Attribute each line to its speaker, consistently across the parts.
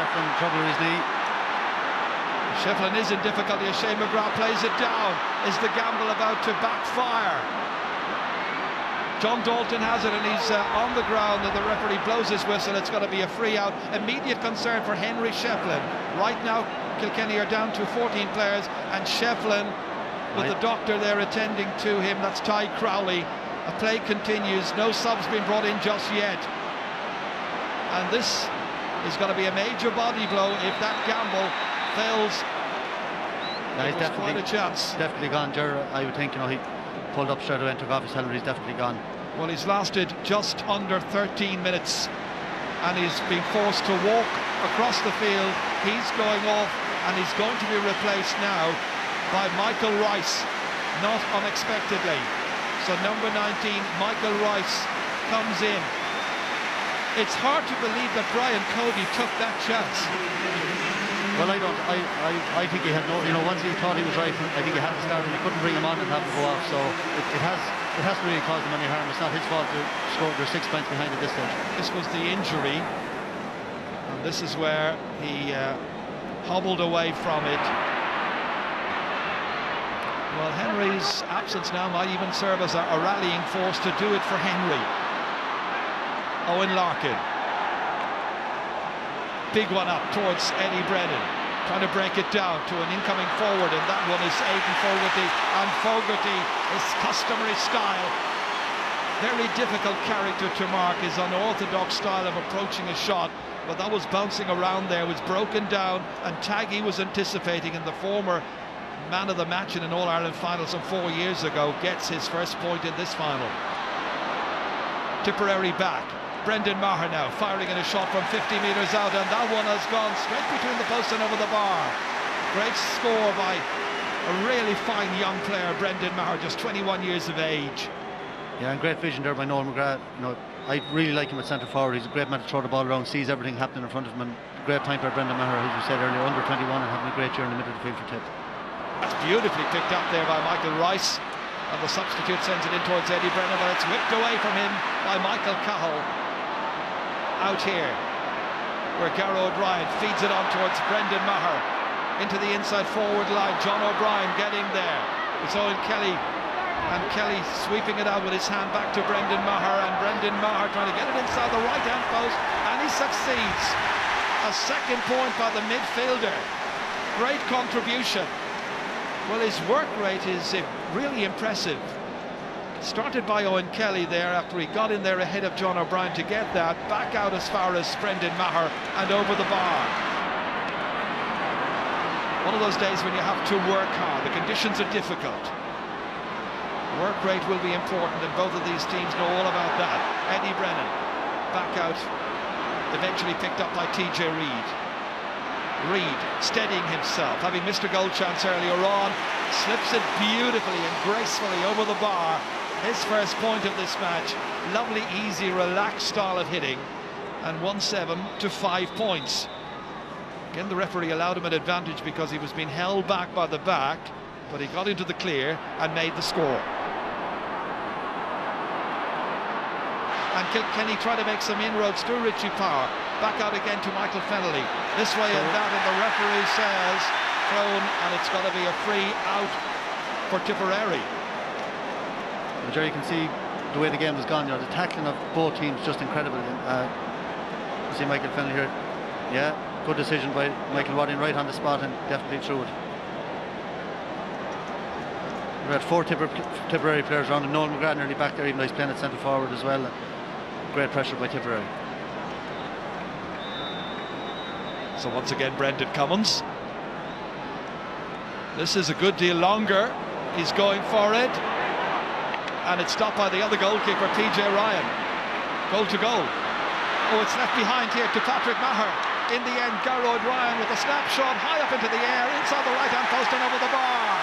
Speaker 1: Shefflin trouble with his knee.
Speaker 2: Shefflin is in difficulty as Shane McGrath plays it down. Is the gamble about to backfire? John Dalton has it and he's on the ground, and the referee blows his whistle. It's going to be a free out. Immediate concern for Henry Shefflin. Right now Kilkenny are down to 14 players, and Shefflin with the doctor there attending to him. That's Ty Crowley. A play continues, no subs been brought in just yet, and this is going to be a major body blow if that gamble fails.
Speaker 1: He's definitely
Speaker 2: quite a chance.
Speaker 1: Definitely gone, Ger. I would think, he pulled up straight away and took off his helmet. He's definitely gone.
Speaker 2: Well, he's lasted just under 13 minutes and he's been forced to walk across the field. He's going off and he's going to be replaced now by Michael Rice, not unexpectedly. So number 19, Michael Rice, comes in. It's hard to believe that Brian Cody took that chance.
Speaker 1: Well, I don't. I think he had no. Once he thought he was right, I think he had to start, and he couldn't bring him on and have him go off. So it hasn't really caused him any harm. It's not his fault. They're 6 points behind at this stage.
Speaker 2: This was the injury, and this is where he hobbled away from it. Well, Henry's absence now might even serve as a rallying force to do it for Henry. Owen Larkin. Big one up towards Eddie Brennan, trying to break it down to an incoming forward, and that one is Aidan Fogarty, and Fogarty, his customary style, very difficult character to mark, his unorthodox style of approaching a shot, but that was bouncing around there, was broken down, and Taggy was anticipating, and the former man of the match in an All-Ireland final some 4 years ago gets his first point in this final. Tipperary back. Brendan Maher now firing in a shot from 50 metres out, and that one has gone straight between the post and over the bar. Great score by a really fine young player, Brendan Maher, just 21 years of age.
Speaker 1: Yeah, and great vision there by Noel McGrath. I really like him at centre forward. He's a great man to throw the ball around, sees everything happening in front of him, and great time by Brendan Maher, as we said earlier, under 21 and having a great year in the middle of the field for Tip.
Speaker 2: That's beautifully picked up there by Michael Rice, and the substitute sends it in towards Eddie Brennan, but it's whipped away from him by Michael Cahill. Out here, where Garrow O'Brien feeds it on towards Brendan Maher, into the inside forward line. John O'Brien getting there. It's Eoin Kelly, and Kelly sweeping it out with his hand back to Brendan Maher, and Brendan Maher trying to get it inside the right hand post, and he succeeds. A second point by the midfielder. Great contribution. Well, his work rate is really impressive. Started by Eoin Kelly there after he got in there ahead of John O'Brien to get that, back out as far as Brendan Maher and over the bar. One of those days when you have to work hard, the conditions are difficult. Work rate will be important, and both of these teams know all about that. Eddie Brennan, back out, eventually picked up by TJ Reid. Reid steadying himself, having missed a goal chance earlier on, slips it beautifully and gracefully over the bar. His first point of this match. Lovely, easy, relaxed style of hitting, and 1-7 to 5 points. Again, the referee allowed him an advantage because he was being held back by the back, but he got into the clear and made the score. And Kilkenny try to make some inroads through Richie Power. Back out again to Michael Fennelly. This way and that, and the referee says thrown, and it's got to be a free out for Tipperary.
Speaker 1: Well, Jerry, you can see the way the game has gone. The tackling of both teams just incredible. You see Michael Fennelly here. Yeah, good decision by Michael Wadding, right on the spot and definitely through it. We had 4 Tipperary players around, and Noel McGrath nearly back there, even though he's playing at centre forward as well. Great pressure by Tipperary.
Speaker 2: So once again, Brendan Cummins. This is a good deal longer. He's going for it, and it's stopped by the other goalkeeper, PJ Ryan. Goal to goal. Oh, it's left behind here to Patrick Maher. In the end, Garrod Ryan with a snapshot high up into the air, inside the right-hand post and over the bar.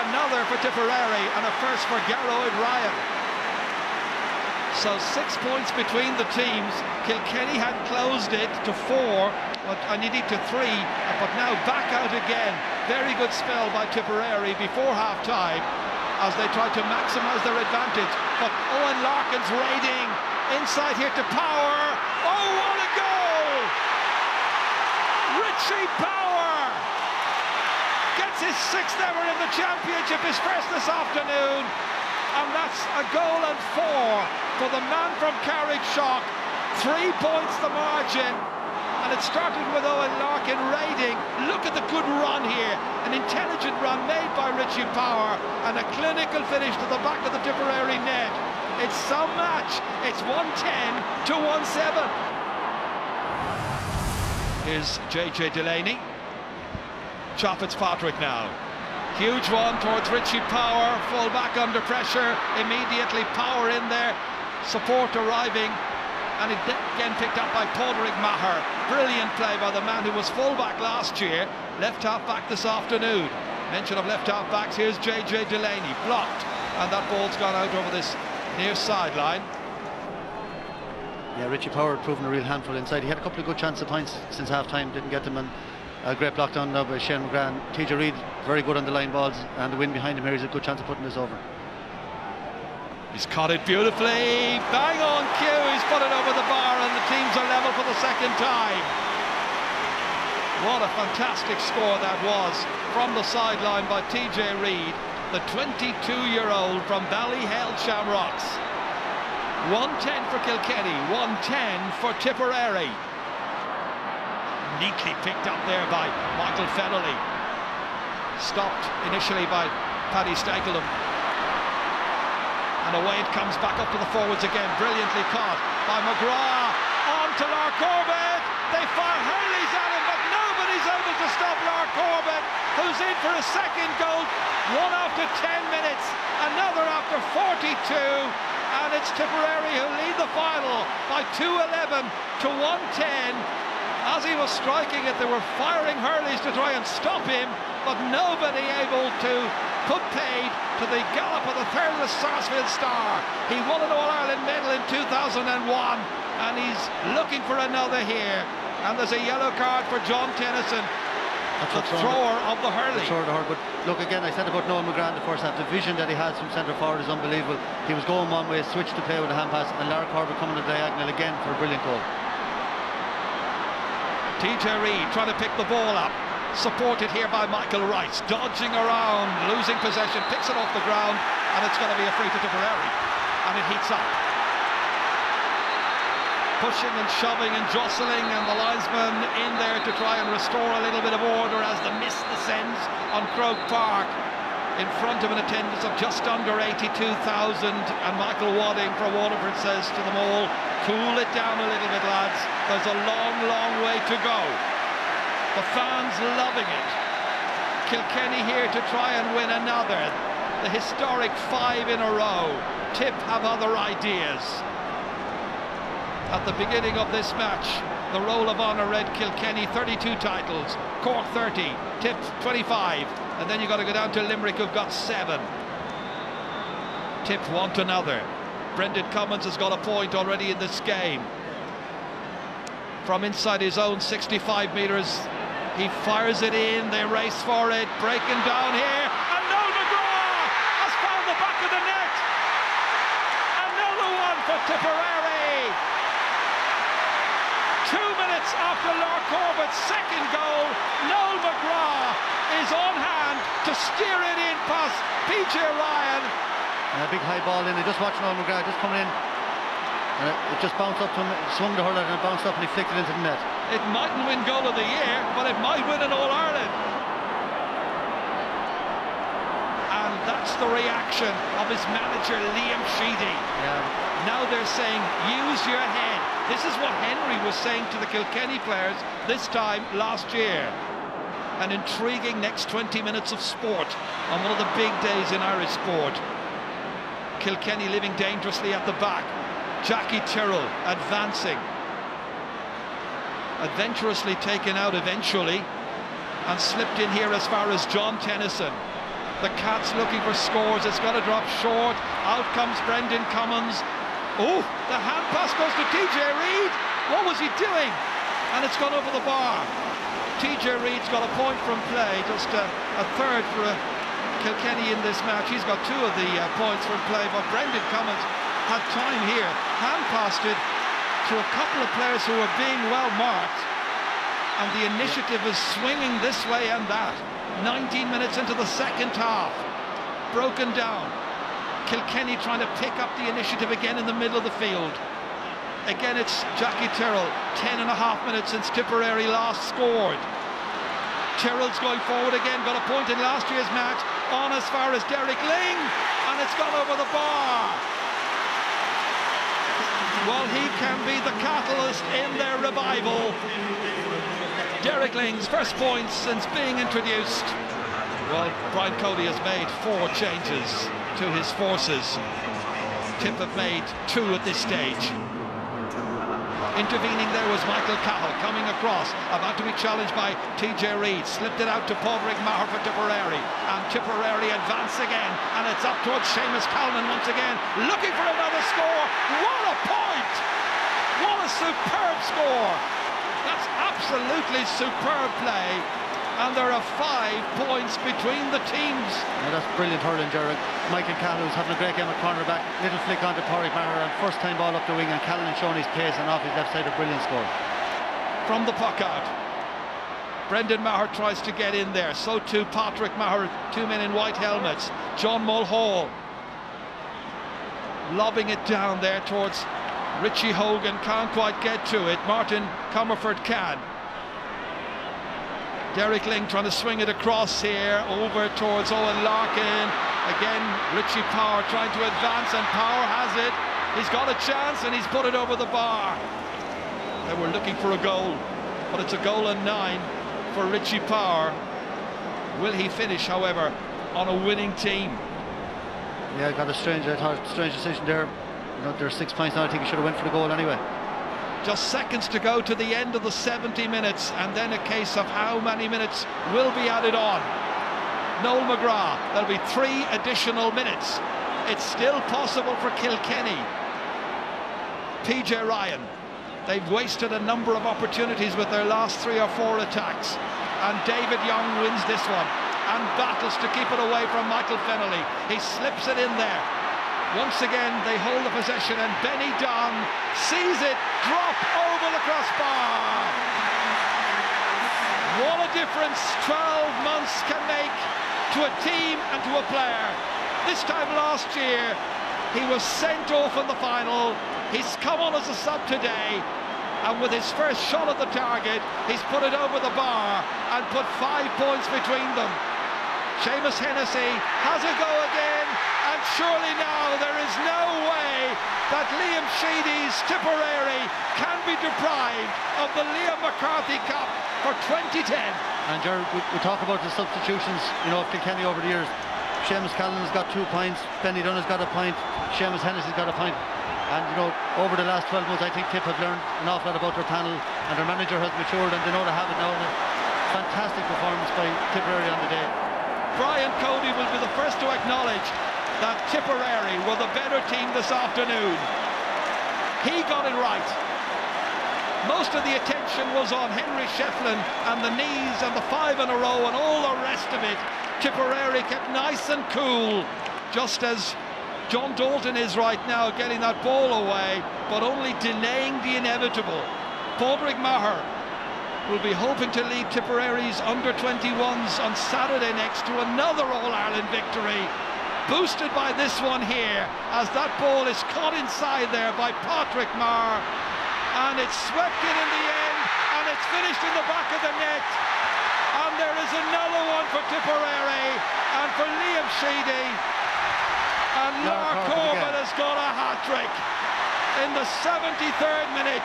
Speaker 2: Another for Tipperary, and a first for Garrod Ryan. So 6 points between the teams. Kilkenny had closed it to 4, but I needed to 3, but now back out again. Very good spell by Tipperary before half-time as they tried to maximise their advantage. But Owen Larkin's raiding inside here to Power. Oh, what a goal! Richie Power gets his 6th ever in the championship, his first this afternoon, and that's a goal and 4 for the man from Carrickshock. 3 points the margin, and it started with Owen Larkin raiding. Look at the good run here, an intelligent run made by Richie Power, and a clinical finish to the back of the Tipperary net. It's some match. It's 110 to 1-7. Here's JJ Delaney. Chop Fitzpatrick now. Huge one towards Richie Power. Full back under pressure. Immediately Power in there. Support arriving. And it again picked up by Padraig Maher. Brilliant play by the man who was full-back last year. Left half-back this afternoon. Mention of left half-backs. Here's JJ Delaney. Blocked. And that ball's gone out over this near sideline.
Speaker 1: Yeah, Richie Power had proven a real handful inside. He had a couple of good chances of points since half-time. Didn't get them, and a great block down now by Shane McGrath. TJ Reid, very good on the line balls, and the wind behind him here is a good chance of putting this over.
Speaker 2: He's caught it beautifully, bang on cue, he's put it over the bar, and the teams are level for the second time. What a fantastic score that was from the sideline by TJ Reid, the 22-year-old from Ballyhale Shamrocks. 110 for Kilkenny, 110 for Tipperary. Neatly picked up there by Michael Finnerty. Stopped initially by Paddy Stekelum. And away it comes back up to the forwards again. Brilliantly caught by McGrath. On to Lark Corbett. They fire hurleys at him, but nobody's able to stop Lark Corbett, who's in for a second goal. One after 10 minutes, another after 42. And it's Tipperary who lead the final by 2-11 to 110. As he was striking it, they were firing hurleys to try and stop him, but nobody able to put paid to the gallop of the fearless Sarsfield star. He won an All-Ireland medal in 2001, and he's looking for another here. And there's a yellow card for John Tennyson, the thrower of the hurley.
Speaker 1: But look, again, I said about Noel McGrath in the first half, the vision that he has from centre forward is unbelievable. He was going one way, switched to play with a hand pass, and Lark Corbett coming to diagonal again for a brilliant goal.
Speaker 2: TJ Reid trying to pick the ball up, supported here by Michael Rice, dodging around, losing possession, picks it off the ground, and it's going to be a free to Tipperary, and it heats up. Pushing and shoving and jostling, and the linesman in there to try and restore a little bit of order as the mist descends on Croke Park, in front of an attendance of just under 82,000, and Michael Wadding from Waterford says to them all, cool it down a little bit, lads, there's a long, long way to go. The fans loving it. Kilkenny here to try and win another, the historic 5 in a row. Tip have other ideas. At the beginning of this match, the Roll of Honour read Kilkenny 32 titles, Cork 30, Tip 25, and then you've got to go down to Limerick, who've got 7. Tip want another. Brendan Cummins has got a point already in this game. From inside his own 65 metres, he fires it in, they race for it, breaking down here, and Noel McGrath has found the back of the net. Another one for Tipperary. 2 minutes after Lark Corbett's second goal, Noel McGrath is on hand to steer it in past PJ Ryan.
Speaker 1: A big high ball in, I just watched Noel McGrath just coming in, and it just bounced up to him, swung the hurler and it bounced up and he flicked it into the net.
Speaker 2: It mightn't win goal of the year, but it might win an All-Ireland. And that's the reaction of his manager Liam Sheedy.
Speaker 1: Yeah.
Speaker 2: Now they're saying, use your head. This is what Henry was saying to the Kilkenny players this time last year. An intriguing next 20 minutes of sport on one of the big days in Irish sport. Kilkenny living dangerously at the back. Jackie Tyrrell advancing. Adventurously taken out eventually and slipped in here as far as John Tennyson. The Cats looking for scores. It's got to drop short. Out comes Brendan Cummins. Oh, the hand pass goes to TJ Reid. What was he doing? And it's gone over the bar. TJ Reid's got a point from play, just a third for Kilkenny in this match. He's got 2 of the points from play, but Brendan Cummins had time here, hand passed it to a couple of players who were being well marked, and the initiative is swinging this way and that. 19 minutes into the second half, broken down. Kilkenny trying to pick up the initiative again in the middle of the field. Again, it's Jackie Tyrrell. 10.5 minutes since Tipperary last scored. Tyrrell's going forward again, got a point in last year's match, on as far as Derek Ling, and it's gone over the bar. Well, he can be the catalyst in their revival. Derek Ling's first points since being introduced. Well, Brian Cody has made 4 changes to his forces. Tip have made 2 at this stage. Intervening there was Michael Cahill coming across, about to be challenged by TJ Reid. Slipped it out to Padraig Maher for Tipperary, and Tipperary advance again, and it's up towards Seamus Callan once again, looking for another score. What a point! What a superb score! That's absolutely superb play, and there are 5 points between the teams.
Speaker 1: Yeah, that's brilliant hurling, Gerard. Michael Cahill was having a great game at cornerback. Little flick onto Padraig Maher, and first time ball up the wing, and Callan showing his pace and off his left side, a brilliant score.
Speaker 2: From the puck out, Brendan Maher tries to get in there. So too Padraig Maher, 2 men in white helmets. John Mulhall lobbing it down there towards Richie Hogan, can't quite get to it. Martin Comerford can. Derek Ling trying to swing it across here, over towards Owen Larkin. Again, Richie Power trying to advance, and Power has it. He's got a chance, and he's put it over the bar. They were looking for a goal, but it's a goal and 9 for Richie Power. Will he finish, however, on a winning team?
Speaker 1: Yeah, got a strange decision there. You know, there's 6 points now. I think he should have went for the goal anyway.
Speaker 2: Just seconds to go to the end of the 70 minutes, and then a case of how many minutes will be added on. Noel McGrath, there'll be 3 additional minutes. It's still possible for Kilkenny. PJ Ryan, they've wasted a number of opportunities with their last 3 or 4 attacks, and David Young wins this one and battles to keep it away from Michael Fennelly. He slips it in there. Once again, they hold the possession, and Benny Dunn sees it drop over the crossbar. What a difference 12 months can make to a team and to a player. This time last year, he was sent off in the final. He's come on as a sub today, and with his first shot at the target, he's put it over the bar and put 5 points between them. Seamus Hennessy has a go again, and surely now there is no way that Liam Sheedy's Tipperary can be deprived of the Liam McCarthy Cup for 2010.
Speaker 1: And Gerard, we talk about the substitutions, you know, of Kilkenny over the years. Seamus Callan's got 2 points, Benny Dunn has got a point, Seamus Hennessy's got a point. And you know, over the last 12 months, I think Tip have learned an awful lot about their panel, and their manager has matured, and they know they have it now. And a fantastic performance by Tipperary on the day.
Speaker 2: Brian Cody will be the first to acknowledge that Tipperary were the better team this afternoon. He got it right. Most of the attention was on Henry Shefflin and the knees and the 5 in a row and all the rest of it. Tipperary kept nice and cool, just as John Dalton is right now, getting that ball away, but only delaying the inevitable. Padraig Maher will be hoping to lead Tipperary's under-21s on Saturday next to another All-Ireland victory, boosted by this one here, as that ball is caught inside there by Padraig Maher, and it's swept in the end, and it's finished in the back of the net. And there is another one for Tipperary, and for Liam Sheedy, and Lark Corbett has got a hat-trick in the 73rd minute.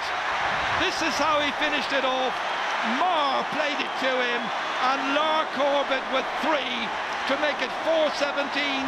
Speaker 2: This is how he finished it off. Maher played it to him, and Lark Corbett with 3 to make it 4-17.